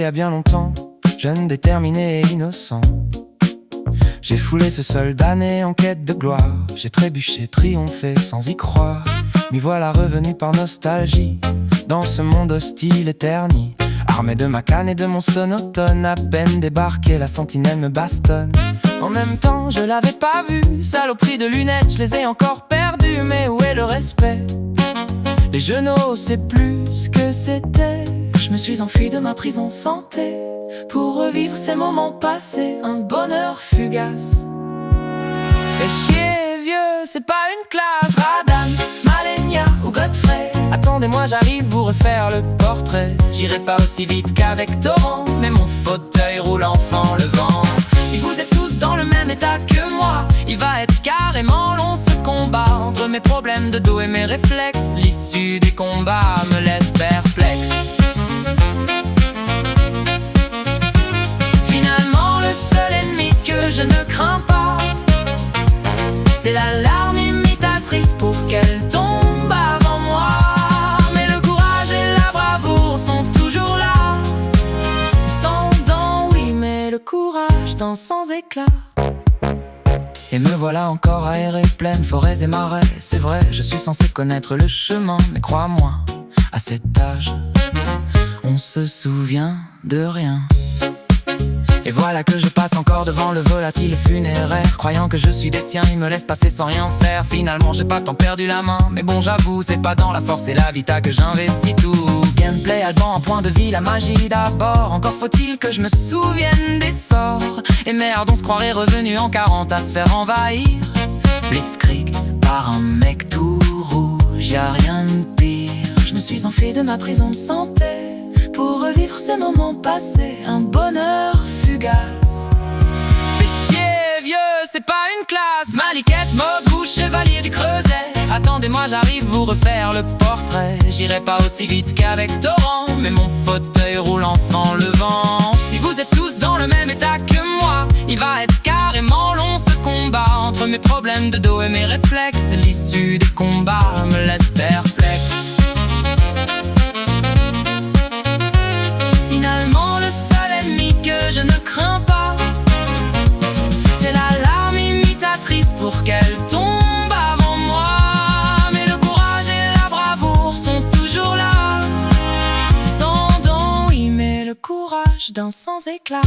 a bien longtemps, jeune, déterminé et innocent, j'ai foulé ce sol damné en quête de gloire. J'ai trébuché, triomphé sans y croire. M'y voilà revenu par nostalgie dans ce monde hostile et terni. Armé de ma canne et de mon sonotone, à peine débarqué, la sentinelle me bastonne. En même temps, je l'avais pas vu, saloperie de lunettes, je les ai encore perdues. Mais où est le respect? Les genoux, c'est plus ce que c'était. Je me suis enfui de ma prison santé pour revivre ces moments passés, un bonheur fugace. Fais chier vieux, c'est pas une classe. Radan, Malenia ou Godfrey, attendez-moi, j'arrive vous refaire le portrait. J'irai pas aussi vite qu'avec Torrent, mais mon fauteuil roule enfant le vent. Si vous êtes tous dans le même état que moi, il va être carrément long ce combat. Entre mes problèmes de dos et mes réflexes, l'issue des combats me laisse perplexe. Finalement, le seul ennemi que je ne crains pas, c'est l'alarme imitatrice pour qu'elle tombe avant moi. Mais le courage et la bravoure sont toujours là. Sans dents, oui, mais le courage d'un sans éclat. Et me voilà encore aéré, pleine forêts et marais. C'est vrai, je suis censé connaître le chemin, mais crois-moi, à cet âge, on se souvient de rien. Et voilà que je passe encore devant le volatile funéraire, croyant que je suis des siens, ils me laissent passer sans rien faire. Finalement j'ai pas tant perdu la main, mais bon j'avoue, c'est pas dans la force et la vita que j'investis tout. Gameplay, Alban, un point de vie, la magie d'abord. Encore faut-il que je me souvienne des sorts. Et merde, on se croirait revenu en 40 à se faire envahir. Blitzkrieg par un mec tout rouge, y'a rien de pire. Je me suis enfui de ma prison de santé pour revivre ces moments passés, un bonheur fugace. Fais chier vieux, c'est pas une classe. Maliquette, Mogou, chevalier du Creuset, attendez-moi, j'arrive vous refaire le portrait. J'irai pas aussi vite qu'avec Torrent, mais mon fauteuil roule enfant le vent. Si vous êtes tous dans le même état que moi, il va être carrément long ce combat. Entre mes problèmes de dos et mes réflexes, l'issue des combats me laisse perplexe. Finalement, le seul ennemi que je ne crains pas, c'est l'alarme imitatrice pour qu'elle tombe avant moi. Mais le courage et la bravoure sont toujours là. Sans dents, oui, mais le courage d'un sans éclat.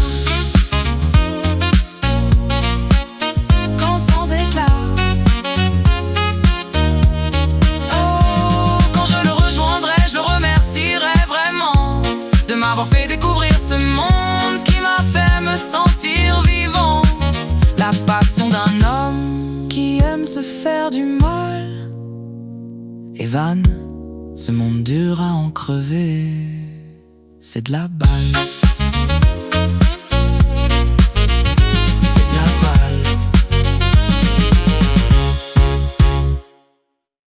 Quand sans éclat. Oh, quand je le rejoindrai, je le remercierai vraiment de m'avoir fait découvrir ce monde qui m'a fait me sentir vivant. La passion d'un homme qui aime se faire du mal. Evan, ce monde dur à en crever, c'est de la balle.